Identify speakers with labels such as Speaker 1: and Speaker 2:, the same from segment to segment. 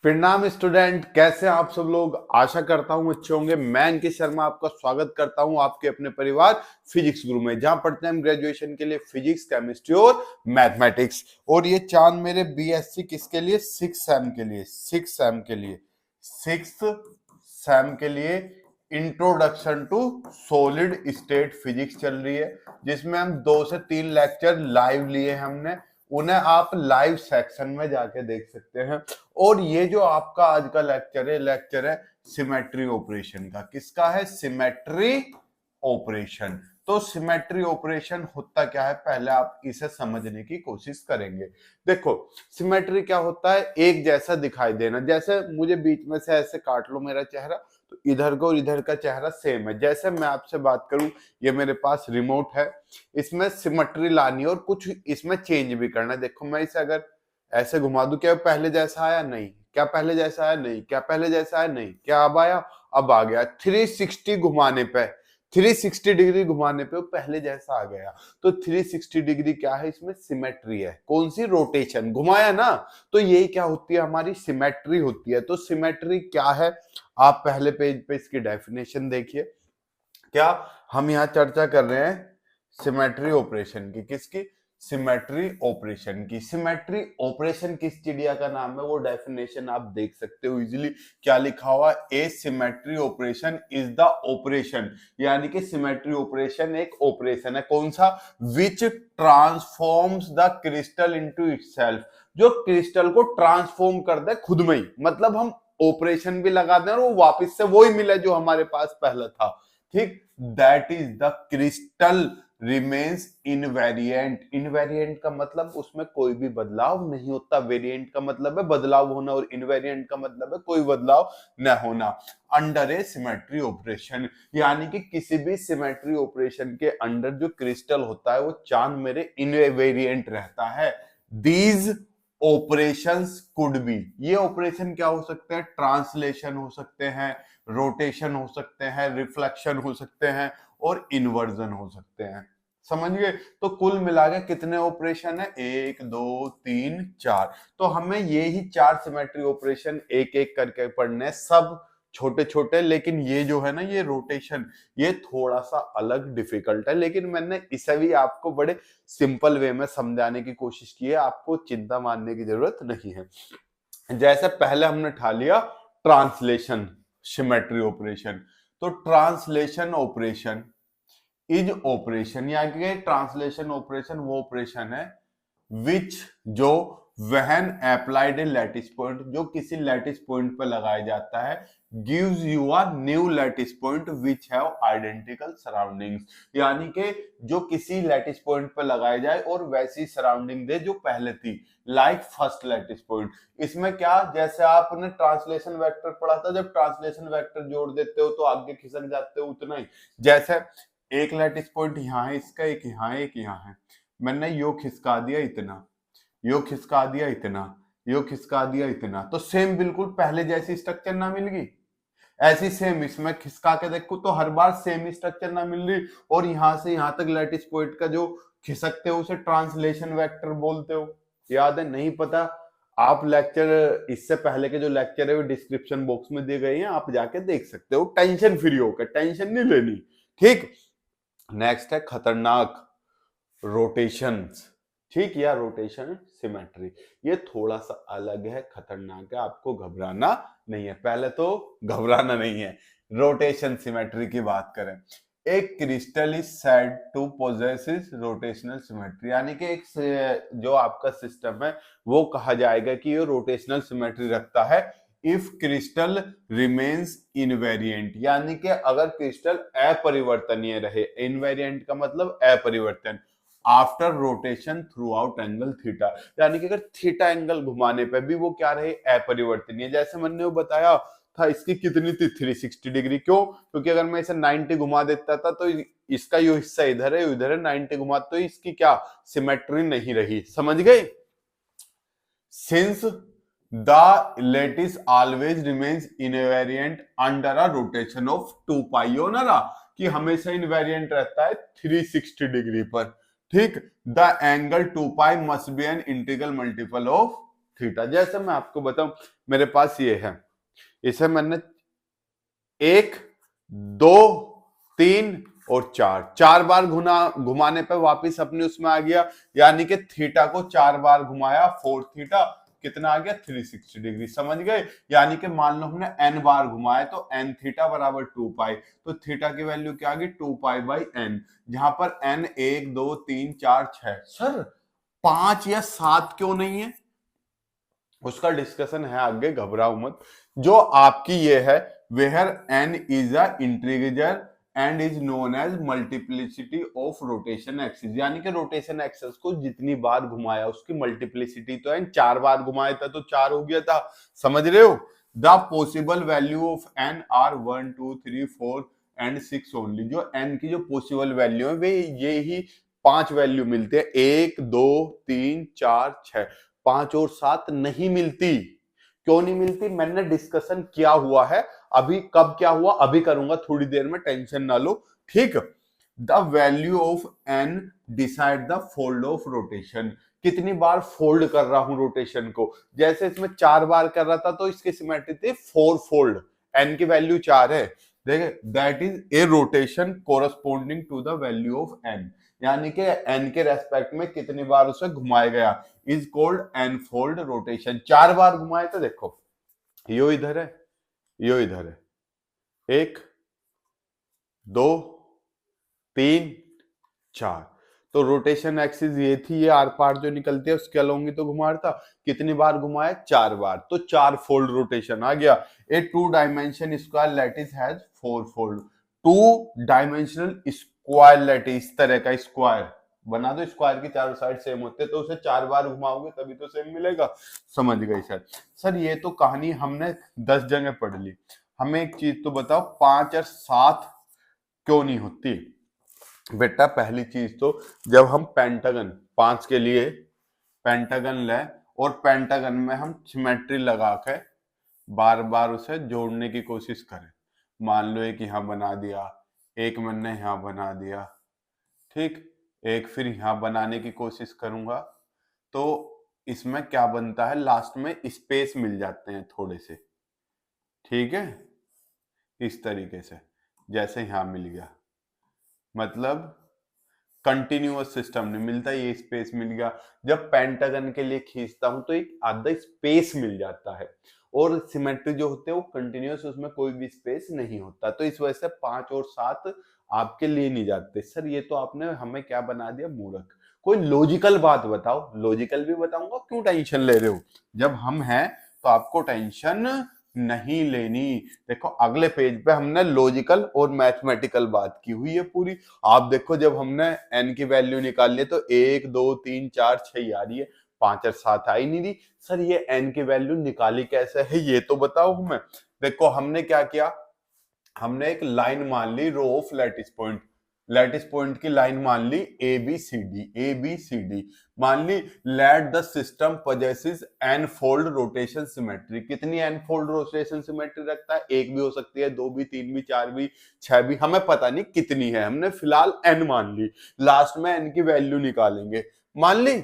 Speaker 1: प्रणाम स्टूडेंट, कैसे हैं आप सब लोग। आशा करता हूं अच्छे होंगे। मैं अंकित शर्मा आपका स्वागत करता हूं आपके अपने परिवार फिजिक्स गुरु में, जहां पढ़ते हैं हम ग्रेजुएशन के लिए फिजिक्स, केमिस्ट्री और मैथमेटिक्स। और ये चांद मेरे बीएससी किसके लिए, सिक्स सेम के लिए, सिक्स सेम के लिए introduction to solid state physics चल रही है, जिसमें हम 2 से 3 लेक्चर लाइव लिए हैं हमने। उन्हें आप लाइव सेक्शन में जाके देख सकते हैं। और ये जो आपका आज का लेक्चर है सिमेट्री ऑपरेशन का। किसका है? Symmetry operation. तो सिमेट्री ऑपरेशन होता क्या है, पहले आप इसे समझने की कोशिश करेंगे। देखो, सिमेट्री क्या होता है? एक जैसा दिखाई देना। जैसे मुझे बीच में से ऐसे काट लो मेरा चेहरा, तो इधर को और इधर का चेहरा सेम है। जैसे मैं आपसे बात करूं, ये मेरे पास रिमोट है, इसमें सिमेट्री लानी है और कुछ इसमें चेंज भी करना है। देखो, मैं इसे अगर ऐसे घुमा दूं, क्या पहले जैसा आया? नहीं। क्या पहले जैसा आया? नहीं। क्या पहले जैसा आया? नहीं। क्या अब आया? अब आ गया। 360 घुमाने पे, 360 डिग्री घुमाने पे वो पहले जैसा आ गया। तो 360 डिग्री क्या है? इसमें सिमेट्री है। कौन सी? रोटेशन। घुमाया ना, तो यही क्या होती है? हमारी सिमेट्री होती है। तो सिमेट्री क्या है, आप पहले पेज पे इसकी डेफिनेशन देखिए। क्या हम यहाँ चर्चा कर रहे हैं? सिमेट्री ऑपरेशन की। किसकी? सिमेट्री ऑपरेशन की। सिमेट्री ऑपरेशन किस चिड़िया का नाम है, वो डेफिनेशन आप देख सकते हो इजीली। क्या लिखा हुआ? A symmetry operation is the operation, यानी कि सिमेट्री ऑपरेशन एक ऑपरेशन है। कौन सा? Which transforms the crystal into itself, जो क्रिस्टल को ट्रांसफॉर्म कर दे खुद में ही। मतलब हम ऑपरेशन भी लगा दें और वो वापस से वही मिले जो हमारे पास पहले था। ठीक, that is the crystal remains invariant. Invariant का मतलब उसमें कोई भी बदलाव नहीं होता। वेरिएंट का मतलब है बदलाव होना, और इनवेरिएंट का मतलब है कोई बदलाव न होना। अंडर ए सिमेट्री ऑपरेशन, यानी कि किसी भी सिमेट्री ऑपरेशन के अंडर जो क्रिस्टल होता है वो चांद मेरे इनवेरिएंट रहता है। दीज ऑपरेशंस कुड बी, ये ऑपरेशन क्या हो सकते हैं? ट्रांसलेशन हो सकते हैं, रोटेशन हो सकते हैं, रिफ्लेक्शन हो सकते हैं और इन्वर्जन हो सकते हैं। समझ गए? तो कुल मिला के कितने ऑपरेशन है? 1 2 3 4। तो हमें ये ही 4 सिमेट्री ऑपरेशन एक एक करके पढ़ने हैं, सब छोटे छोटे। लेकिन ये जो है ना, ये रोटेशन, ये थोड़ा सा अलग डिफिकल्ट है, लेकिन मैंने इसे भी आपको बड़े सिंपल वे में समझाने की कोशिश की है। आपको चिंता मानने की जरूरत नहीं है। जैसे पहले हमने ठा लिया ट्रांसलेशन सिमेट्री ऑपरेशन। तो ट्रांसलेशन ऑपरेशन इज ऑपरेशन, यानी कि ट्रांसलेशन ऑपरेशन वो ऑपरेशन है विच, जो when applied A lattice point, जो किसी लैटिस पॉइंट पर लगाया जाता है, gives you a new lattice point which have identical surroundings, यानी कि जो किसी लैटिस पॉइंट पर लगाया जाए और वैसी सराउंडिंग दे जो पहले थी, लाइक फर्स्ट लैटिस पॉइंट। इसमें क्या, जैसे आपने ट्रांसलेशन वेक्टर पढ़ा था, जब ट्रांसलेशन वेक्टर जोड़ देते हो तो आगे खिसक जाते हो, उतना ही। जैसे एक लैटिस पॉइंट यहाँ है, इसका एक यहाँ है, एक यहाँ है, मैंने यो खिसका दिया इतना, यो खिसका दिया इतना, यो खिसका दिया इतना, तो सेम बिल्कुल पहले जैसी स्ट्रक्चर ना मिल गई। ऐसी सेम इसमें खिसका के देखो तो हर बार सेम स्ट्रक्चर ना मिल रही। और यहां से यहां तक लैटिस पॉइंट का जो खिसकते हो उसे ट्रांसलेशन वेक्टर बोलते हो। याद है? नहीं पता? आप लेक्चर, इससे पहले के जो लेक्चर है वो डिस्क्रिप्शन बॉक्स में दिए गए हैं, आप जाके देख सकते हो टेंशन फ्री होकर। टेंशन नहीं लेनी। ठीक, नेक्स्ट है खतरनाक रोटेशन। ठीक, या रोटेशन सिमेट्री। ये थोड़ा सा अलग है, खतरनाक है, आपको घबराना नहीं है। पहले तो घबराना नहीं है। रोटेशन सिमेट्री की बात करें, एक crystal is said to possess rotational symmetry, यानी कि एक जो आपका सिस्टम है वो कहा जाएगा कि ये रोटेशनल सिमेट्री रखता है इफ क्रिस्टल रिमेन्स इनवेरिएंट, यानी कि अगर क्रिस्टल अपरिवर्तनीय रहे। इनवेरिएंट का मतलब अपरिवर्तन। After rotation through out angle theta, यानी कि अगर थीटा एंगल घुमाने पे भी वो क्या रहे? अपरिवर्तनीय। जैसे मैंने वो बताया था, इसकी कितनी थी? 360 डिग्री। क्यों? क्योंकि अगर मैं इसे 90 घुमा देता था तो इसका ये हिस्सा इधर है, इधर है, 90 घुमा तो इसकी क्या सिमेट्री नहीं रही। समझ गए? Since the lattice always remains invariant under a rotation of 2 pi, हो ना रहा कि हमेशा इनवेरिएंट रहता है 360 डिग्री पर। ठीक, the angle 2 pi must be an integral multiple of theta. जैसे मैं आपको बताऊं, मेरे पास ये है, इसे मैंने 1, 2, 3 और 4 बार घुमाने पे वापिस अपने उसमें आ गया, यानी कि थीटा को 4 बार घुमाया, 4 थीटा कितना आ गया 360 डिग्री, समझ गए। यानी कि मान लो हमने n बार घुमाया तो n थीटा बराबर 2 पाई, तो थीटा की वैल्यू क्या आ गई 2 पाई बाई n, जहां पर n 1 2 3 4 6, सर 5 या 7 क्यों नहीं है, उसका डिस्कशन है आगे, घबराओ मत। जो आपकी ये है, where n is a integer and is known as multiplicity of rotation axis, यानी कि रोटेशन एक्सिस को जितनी बार घुमाया उसकी मल्टीप्लिसिटी तो n 4 बार घुमाया था तो 4 हो गया था, समझ रहे हो। The possible value of n are 1 2 3 4 and 6 only, जो n की जो पॉसिबल वैल्यू है वे ये ही 5 वैल्यू मिलते हैं, 1 2 3 4 6, 5 और 7 नहीं मिलती। क्यों नहीं मिलती, मैंने डिस्कशन किया हुआ है अभी, कब क्या हुआ अभी करूंगा थोड़ी देर में, टेंशन ना लो, ठीक। The value of n decide the fold of rotation, कितनी बार फोल्ड कर रहा हूं रोटेशन को, जैसे इसमें 4 बार कर रहा था तो इसकी सिमेट्री थी 4 फोल्ड, n की वैल्यू 4 है, देखिए that is a rotation corresponding to the value of n, यानी कि n के रेस्पेक्ट में कितनी बार उसे घुमाया गया, is called n fold rotation. 4 बार घुमाए तो देखो यो इधर है, यो इधर है, 1 2 3 4, तो रोटेशन एक्सिस ये थी, ये आर पार जो निकलती है उसके अलोंग ही तो घुमा रहा था, कितनी बार घुमाया 4 बार, तो 4 फोल्ड रोटेशन आ गया। ए 2 dimension square lattice has 4 fold, 2 dimensional square lattice, इस तरह का स्क्वायर बना दो, स्क्वायर की चारों साइड सेम होते हैं तो उसे 4 बार घुमाओगे तभी तो सेम मिलेगा, समझ गए सर। सर ये तो कहानी हमने 10 जगह पढ़ ली, हमें एक चीज तो बताओ 5 और 7 क्यों नहीं होती। बेटा पहली चीज तो जब हम पेंटागन 5 के लिए पेंटागन लें और पेंटागन में हम सिमेट्री लगा के बार बार उसे जोड़ने की कोशिश करें, मान लो एक यहां बना दिया, एक मैंने यहां बना दिया, ठीक, एक फिर यहां बनाने की कोशिश करूंगा, तो इसमें क्या बनता है, लास्ट में स्पेस मिल जाते हैं थोड़े से, ठीक है, इस तरीके से, जैसे यहां मिल गया, मतलब कंटिन्यूअस सिस्टम नहीं मिलता, ये स्पेस मिल गया। जब पेंटागन के लिए खींचता हूं तो एक आधा स्पेस मिल जाता है, और सिमेट्री जो होते हैं वो कंटिन्यूअस, उसमें कोई भी स्पेस नहीं होता, तो इस वजह से 5 और 7 आपके लिए नहीं जाते। सर ये तो आपने हमें क्या बना दिया, मूर्ख। कोई लॉजिकल बात बताओ, लॉजिकल भी बताऊंगा, क्यों टेंशन ले रहे हो, जब हम हैं तो आपको टेंशन नहीं लेनी। देखो अगले पेज पे हमने लॉजिकल और मैथमेटिकल बात की हुई है पूरी, आप देखो जब हमने n की वैल्यू निकाल ली तो 1 2 3 4 6 आ रही है, 5 और 7 आई नहीं रही। सर ये n की वैल्यू निकाली कैसे है ये तो बताओ हमें। देखो हमने क्या किया, हमने एक लाइन मान ली, रो ऑफ लैटिस पॉइंट की लाइन मान ली ए बी सी डी, मान ली let the system possesses n fold rotation symmetry, कितनी n फोल्ड रोटेशन सिमेट्री रखता है, एक भी हो सकती है, 2 भी, 3 भी, 4 भी, 6 भी, हमें पता नहीं कितनी है, हमने फिलहाल n मान ली, लास्ट में n की वैल्यू निकालेंगे, मान ली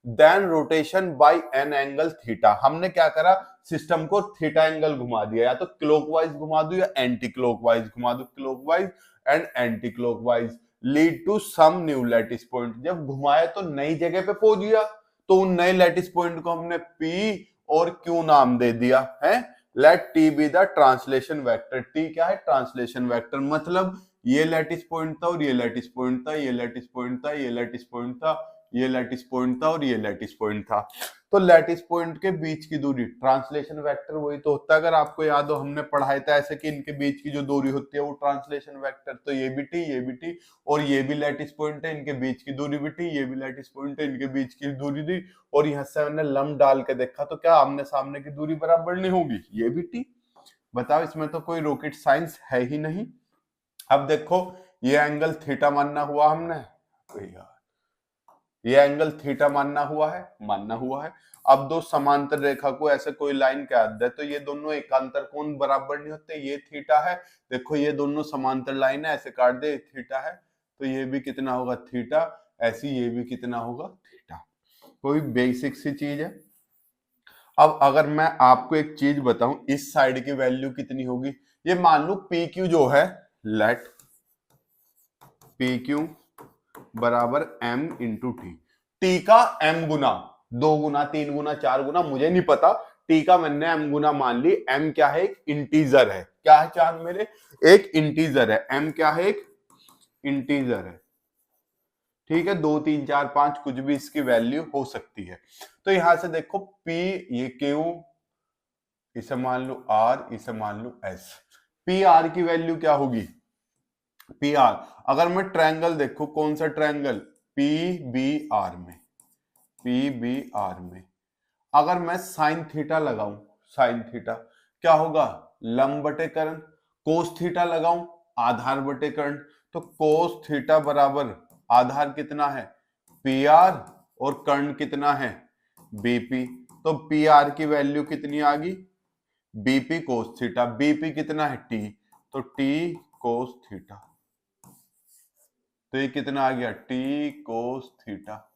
Speaker 1: then rotation by n angle theta, हमने क्या करा, सिस्टम को थीटा एंगल घुमा दिया, या तो क्लॉकवाइज घुमा दो या एंटी क्लॉकवाइज घुमा दो, clockwise and anticlockwise lead to some new lattice point, जब घुमाया तो नई जगह पे पहुंच गया, तो उन नए लैटिस पॉइंट को हमने P और Q नाम दे दिया है। Let T be the translation vector, T क्या है, ट्रांसलेशन वेक्टर, मतलब ये लैटिस पॉइंट था और ये लैटिस पॉइंट था, ये लैटिस पॉइंट था, ये लैटिस पॉइंट था, ये लैटिस पॉइंट था और ये लैटिस पॉइंट था, तो लैटिस पॉइंट के बीच की दूरी, ट्रांसलेशन वेक्टर वही तो होता है, अगर आपको याद हो हमने पढ़ाया था ऐसे कि इनके बीच की जो दूरी होती है वो ट्रांसलेशन वेक्टर, तो ये भी टी, ये भी टी, और ये भी लैटिस पॉइंट है, इनके बीच की दूरी भी टी, ये भी लैटिस पॉइंट है, इनके बीच की दूरी दी, और यहाँ से हमने लंब डाल के देखा तो क्या आमने सामने की दूरी बराबर नहीं होगी, ये भी टी। बताओ इसमें तो कोई रॉकेट साइंस है ही नहीं। अब देखो ये एंगल थीटा मानना हुआ हमने, यार ये एंगल थीटा मानना हुआ है। अब दो समांतर रेखा को ऐसे कोई लाइन काट दे तो ये दोनों एकांतर कोण बराबर नहीं होते, ये थीटा है, देखो ये दोनों समांतर लाइन है, ऐसे काट दे थीटा है, तो ये भी कितना होगा थीटा, ऐसी ये भी कितना होगा थीटा, कोई बेसिक सी चीज है। अब अगर मैं आपको एक चीज बताऊं, इस साइड की वैल्यू कितनी होगी, ये मान लो पी क्यू जो है, लेट पी क्यू बराबर एम इंटू टी। टी का एम गुना, 2 गुना 3 गुना 4 गुना मुझे नहीं पता, टी का मैंने एम गुना मान ली। एम क्या है, एक इंटीजर है। क्या है चांद मेरे, एक इंटीजर है। एम क्या है, एक इंटीजर है। ठीक है, 2 3 4 5 कुछ भी इसकी वैल्यू हो सकती है। तो यहां से देखो पी, ये क्यू, इसे मान लो आर, इसे मान लो एस। पी आर की वैल्यू क्या होगी, पी आर, अगर मैं ट्रायंगल देखो, कौन सा ट्रायंगल, पी बी आर में, पी बी आर में अगर मैं साइन थीटा लगाऊं, साइन थीटा क्या होगा, लंब बटे कर्ण। कोस थीटा लगाऊं, आधार बटे कर्ण। तो कोस थीटा बराबर आधार कितना है, पी आर, और कर्ण कितना है, बीपी। तो पी आर की वैल्यू कितनी आ गई, बीपी कोस थीटा। बीपी कितना है, टी, तो टी कोस थीटा। तो ये कितना आ गया, टी कोस थीटा।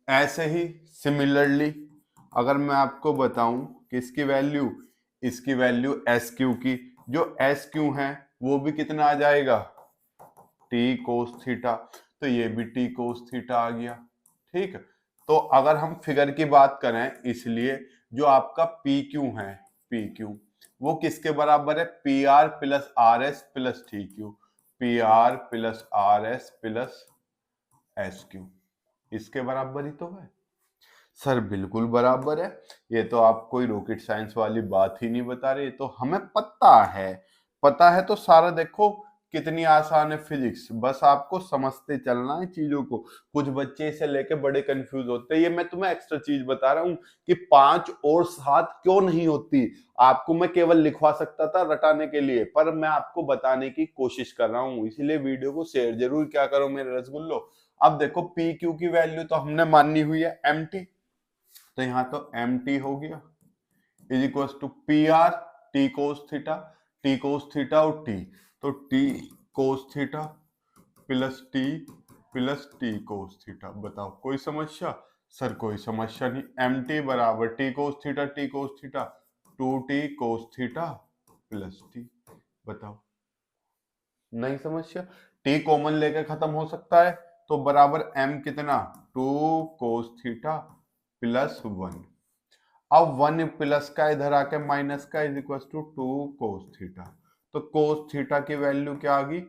Speaker 1: ऐसे ही सिमिलरली अगर मैं आपको बताऊं कि इसकी वैल्यू, इसकी वैल्यू एस क्यू की, जो एस क्यू है वो भी कितना आ जाएगा, टी कोस थीटा। तो ये भी टी कोस थीटा आ गया। ठीक, तो अगर हम फिगर की बात करें, इसलिए जो आपका पी क्यू है, पी क्यू वो किसके बराबर है, P R plus R S plus T Q. P R plus R S plus S Q, इसके बराबर ही तो है। सर बिल्कुल बराबर है, ये तो आप कोई रॉकेट साइंस वाली बात ही नहीं बता रहे, ये तो हमें पता है। पता है तो सारा देखो कितनी आसान है फिजिक्स, बस आपको समझते चलना है चीजों को। कुछ बच्चे इसे लेके बड़े कंफ्यूज होते हैं। ये मैं तुम्हें एक्स्ट्रा चीज बता रहा हूँ कि 5 और 7 क्यों नहीं होती। आपको मैं केवल लिखवा सकता था रटाने के लिए, पर मैं आपको बताने की कोशिश कर रहा हूँ, इसीलिए वीडियो को शेयर जरूर क्या करो मेरे रसगुल्लो। अब देखो पी क्यू की वैल्यू तो हमने माननी हुई है एम टी, तो यहां तो एम टी हो गया is equal to P R T cos theta. T cos theta और टी, तो T cos theta plus T cos theta. बताओ कोई समस्या, सर कोई समस्या नहीं। एम टी बराबर T cos theta 2t cos theta plus T. बताओ, नहीं समस्या। टी कॉमन लेके खत्म हो सकता है, तो बराबर एम कितना, 2 कोस थीटा प्लस 1। अब 1 प्लस का इधर आके माइनस का is equal to 2 cos theta. तो कोस थीटा की वैल्यू क्या आ गई,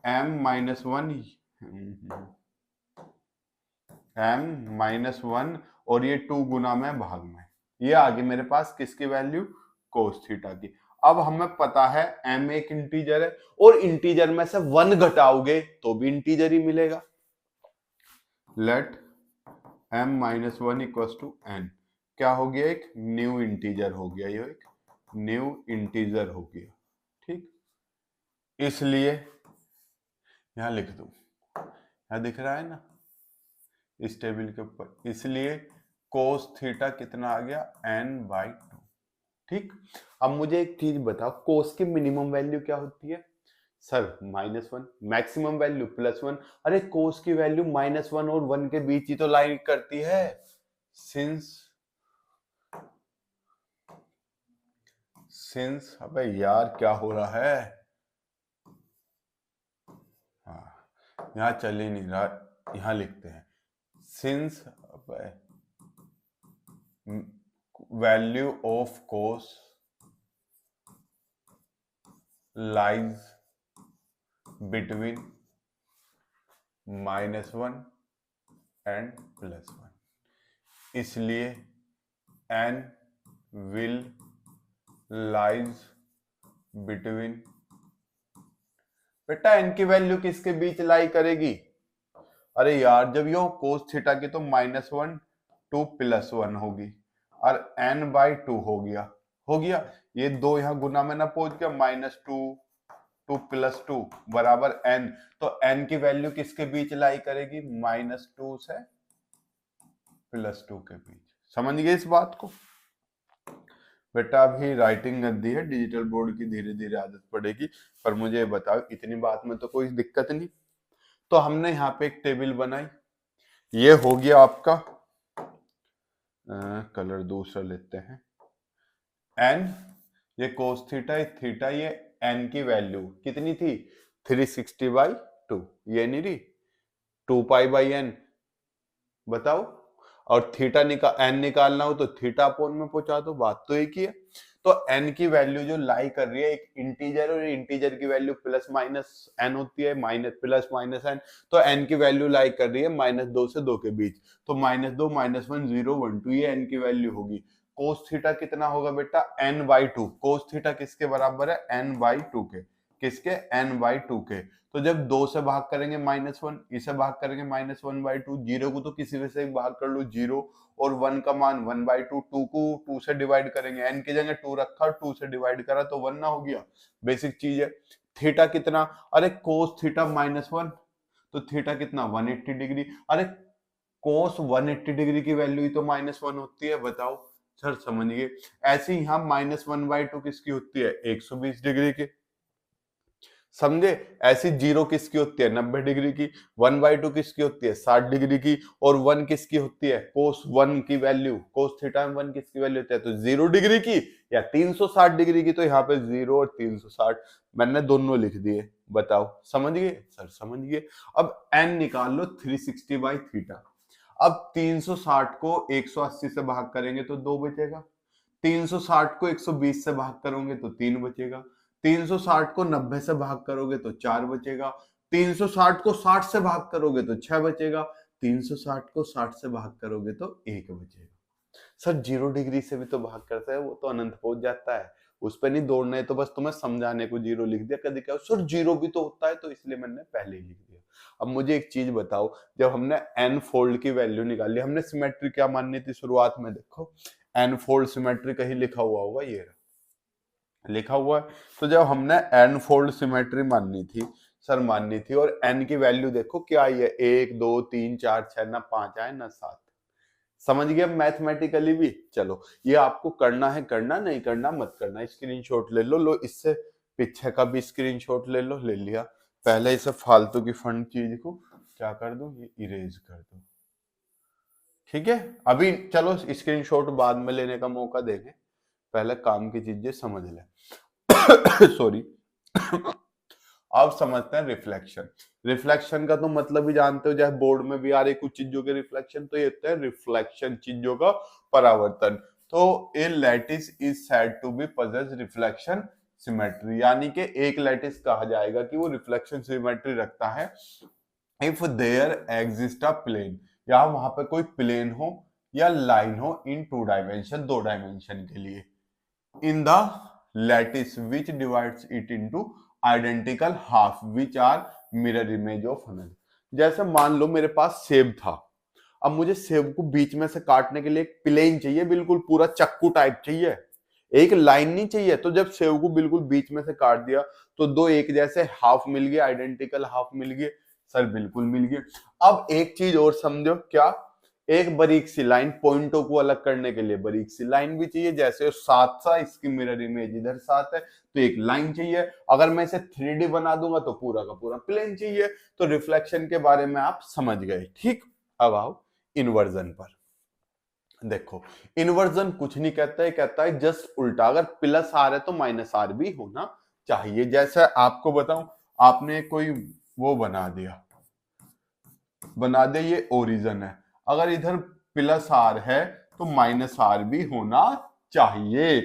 Speaker 1: m-1, m-1, और ये 2 गुना में भाग में, ये आ गई मेरे पास किसकी वैल्यू, कोस थीटा की। अब हमें पता है m एक इंटीजर है, और इंटीजर में से 1 घटाओगे तो भी इंटीजर ही मिलेगा। Late m-1 equal to n, क्या हो गया, एक न्यू इंटीजर हो गया, ये एक न्यू इंटीजर हो गया। ठीक, इसलिए यहां लिख दूं, यहां दिख रहा है ना इस टेबल के ऊपर, इसलिए कोस थीटा कितना आ गया, n/2। ठीक, अब मुझे एक चीज बताओ, कोस की मिनिमम वैल्यू क्या होती है, सर -1, मैक्सिमम वैल्यू +1। अरे कोस की वैल्यू -1 और 1 के बीच ही तो लाई करती है, सिंस अबे यार क्या हो रहा है, हाँ यहाँ चल ही नहीं रहा, यहाँ लिखते हैं since value of cos lies between -1 and +1, इसलिए n विल लाइज बिटवीन, बेटा n की वैल्यू किसके बीच लाई करेगी, अरे यार जब यो कोस थीटा की तो -1 टू +1 होगी, और n/2 हो गया, ये 2 यहाँ गुना में ना पहुंच गया, -2 टू +2 बराबर n। तो n की वैल्यू किसके बीच लाई करेगी, -2 से +2 के बीच। समझ गए इस बात को, बेटा अभी राइटिंग गंदी है, डिजिटल बोर्ड की धीरे धीरे आदत पड़ेगी। पर मुझे बताओ इतनी बात में तो कोई दिक्कत नहीं। तो हमने यहाँ पे एक टेबल बनाई, ये हो गया आपका कलर दूसरा लेते हैं। एन, ये कोस थीटा, थीटा, ये एन की वैल्यू कितनी थी 360/2, ये नहीं रही 2π/n, बताओ। और थीटा एन निकालना हो तो थीटा अपोन में पहुंचा दो, बात तो एक ही है। तो एन की वैल्यू जो लाई कर रही है एक इंटीजर, और इंटीजर की वैल्यू प्लस माइनस एन होती है, माइनस प्लस माइनस एन, तो एन की वैल्यू लाई कर रही है -2 से 2 के बीच, तो -2 -1 0 1 2, ये एन की वैल्यू होगी। कोस थीटा कितना होगा बेटा n/2, कोस थीटा किसके बराबर है n/2 के, किसके n/2 के। तो जब 2 से भाग करेंगे -1, इसे भाग करेंगे -1/2, 0 को तो किसी में से भाग कर लो 0, और 1 का मान 1/2, 2 को 2 से डिवाइड करेंगे, n की जगह 2 रखा, 2 से डिवाइड करा तो 1 ना हो गया, बेसिक चीज है। थीटा कितना, अरे कोस थीटा -1, तो थीटा कितना 180 डिग्री, अरे कोस 180 डिग्री की वैल्यू ही तो -1 होती है, बताओ सर, समझिए। ऐसे ही यहाँ -1/2 किसकी होती है 120 डिग्री की, समझे। ऐसी 0 किसकी होती है 90 डिग्री की, 1/2 किसकी होती है 60 डिग्री की, और 1 किसकी होती है कोस 1 की वैल्यू, कोस थीटा में 1 किसकी वैल्यू होती है, तो 0 डिग्री की या 360 डिग्री की, तो यहाँ पे 0 और 360 मैंने दोनों लिख दिए, बताओ, समझ गए सर, समझ गए। अब n निकाल लो 360/थीटा। अब 360 को 180 से भाग करेंगे तो 2 बचेगा, 360 को 120 से भाग करोगे तो 3 बचेगा, 360 को 90 से भाग करोगे तो 4 बचेगा, 360 को 60 से भाग करोगे तो 6 बचेगा, 360 को 60 से भाग करोगे तो 1 बचेगा। सर 0 डिग्री से भी तो भाग करता है, वो तो अनंत पहुंच जाता है, उस पर नहीं दौड़ना है, तो बस तुम्हें समझाने को 0 लिख दिया। कभी क्या सर 0 भी तो होता है, तो इसलिए मैंने पहले ही लिख दिया। अब मुझे एक चीज बताओ, जब हमने n फोल्ड की वैल्यू निकाली, हमने सिमेट्री क्या माननी थी शुरुआत में, देखो n फोल्ड सिमेट्री कहीं लिखा हुआ होगा, ये लिखा हुआ है। तो जब हमने n फोल्ड सिमेट्री माननी थी, सर माननी थी, और n की वैल्यू देखो क्या आई है 1 2 3 4 6, ना 5 आए ना 7, समझ गए मैथमेटिकली भी। चलो ये आपको करना है, करना नहीं करना मत करना, स्क्रीनशॉट ले लो, इससे पीछे का भी स्क्रीनशॉट ले लो, ले लिया। पहले इसे फालतू की फंड चीज को क्या कर दो, ये इरेज कर दो, ठीक है। अभी चलो स्क्रीनशॉट बाद में लेने का मौका देंगे, पहले काम की चीजें समझ ले। सॉरी। अब समझते हैं रिफ्लेक्शन। रिफ्लेक्शन का तो मतलब ही जानते हो, जैसे बोर्ड में भी आ रही कुछ चीजों के रिफ्लेक्शन, तो ये होता है रिफ्लेक्शन, चीजों का परावर्तन। तो a lattice is said to be possess reflection symmetry, यानी कि एक लैटिस कहा जाएगा कि वो रिफ्लेक्शन सिमेट्री रखता है if there exist a plane, या वहां पे कोई प्लेन हो या लाइन हो इन 2 डायमेंशन, 2 डायमेंशन के लिए, in the lattice which divides it into identical half which are mirror image of another। जैसे मान लो मेरे पास सेब था, अब मुझे सेब को बीच में से काटने के लिए एक प्लेन चाहिए, बिल्कुल पूरा चक्कू टाइप चाहिए, एक लाइन नहीं चाहिए। तो जब सेब को बिल्कुल बीच में से काट दिया तो दो एक जैसे हाफ मिल गए, आइडेंटिकल हाफ मिल गए, सर बिल्कुल मिल गए। अब एक चीज और समझो, क्या, एक बारीक सी लाइन, पॉइंटों को अलग करने के लिए बारीक सी लाइन भी चाहिए, जैसे 7 सा, इसकी मिरर इमेज इधर 7 है तो एक लाइन चाहिए। अगर मैं इसे 3D बना दूंगा तो पूरा का पूरा प्लेन चाहिए। तो रिफ्लेक्शन के बारे में आप समझ गए, ठीक। अब आओ इन्वर्जन पर। देखो इन्वर्जन कुछ नहीं कहता है, कहता है जस्ट उल्टा, अगर प्लस आर है तो माइनस आर भी होना चाहिए। जैसे आपको बताऊं, आपने कोई वो बना दिया, ये ओरिजिन है, अगर इधर प्लस आर है तो माइनस आर भी होना चाहिए,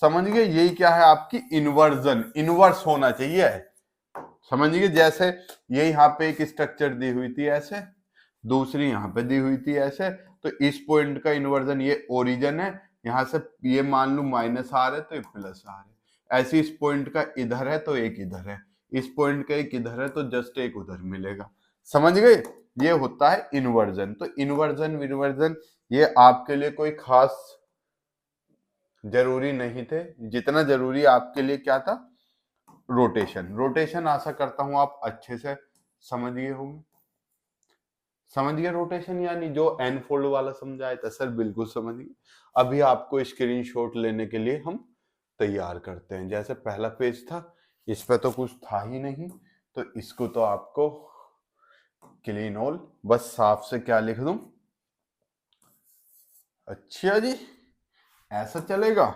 Speaker 1: समझ गए। यही क्या है आपकी इन्वर्जन, इन्वर्स होना चाहिए, समझ गए। जैसे ये यहाँ पे एक स्ट्रक्चर दी हुई थी ऐसे, दूसरी यहाँ पे दी हुई थी ऐसे, तो इस पॉइंट का इन्वर्जन, ये ओरिजिन है, यहाँ से ये मान लू माइनस आर है तो ये प्लस आर है, ऐसे इस पॉइंट का इधर है तो एक इधर है, इस पॉइंट का एक इधर है तो जस्ट एक उधर मिलेगा, समझ गए। ये होता है इन्वर्जन। तो इन्वर्जन विन्वर्जन ये आपके लिए कोई खास जरूरी नहीं थे, जितना जरूरी आपके लिए क्या था, रोटेशन। रोटेशन आशा करता हूं आप अच्छे से समझ गए होंगे, समझ गए रोटेशन, यानी जो एन फोल्ड वाला समझाया था, सर बिल्कुल समझ गए। अभी आपको स्क्रीनशॉट लेने के लिए हम तैयार करते हैं। जैसे पहला पेज था, इस पे तो कुछ था ही नहीं, तो इसको तो आपको क्लीन ऑल, बस साफ से क्या लिख दूं, अच्छा जी, ऐसा चलेगा?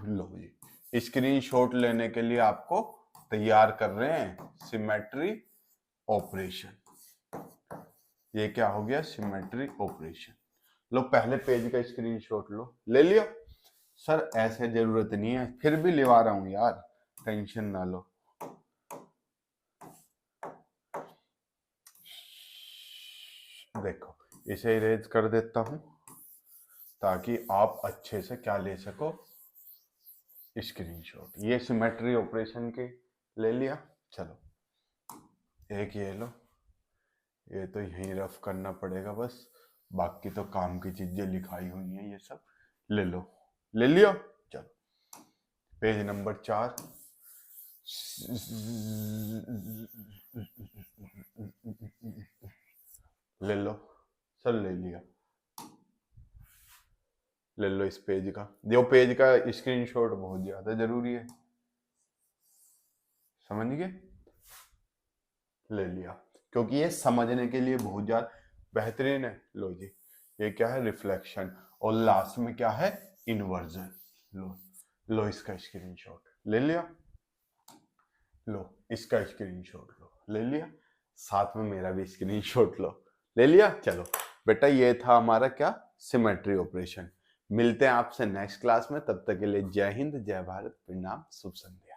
Speaker 1: लो जी, स्क्रीनशॉट लेने के लिए आपको तैयार कर रहे हैं सिमेट्री ऑपरेशन। ये क्या हो गया? Symmetry operation. लो पहले पेज का स्क्रीनशॉट लो। ले लिया? सर ऐसे जरूरत नहीं है, फिर भी लिवा रहा हूं यार, टेंशन ना लो। देखो इसे इरेज कर देता हूं ताकि आप अच्छे से क्या ले सको, स्क्रीनशॉट। ये सिमेट्री ऑपरेशन के ले लिया। चलो एक ये लो, ये तो यहीं रफ करना पड़ेगा बस, बाकी तो काम की चीजें लिखाई हुई हैं ये सब। ले लो। ले लिया? चलो पेज नंबर 4। ले लो सर, ले लिया। ले लो इस पेज का, देखो पेज का स्क्रीनशॉट बहुत ज्यादा जरूरी है, समझ गए? ले लिया, क्योंकि ये समझने के लिए बहुत ज्यादा बेहतरीन है। लो जी, ये क्या है? रिफ्लेक्शन। और लास्ट में क्या है? इन्वर्जन। लो लो इसका स्क्रीनशॉट। ले लिया? लो इसका स्क्रीनशॉट लो। ले लिया? साथ में मेरा भी स्क्रीनशॉट लो। ले लिया? चलो बेटा, ये था हमारा क्या? Symmetry operation. मिलते हैं आपसे नेक्स्ट क्लास में, तब तक के लिए जय हिंद, जय भारत, प्रणाम, शुभ संध्या।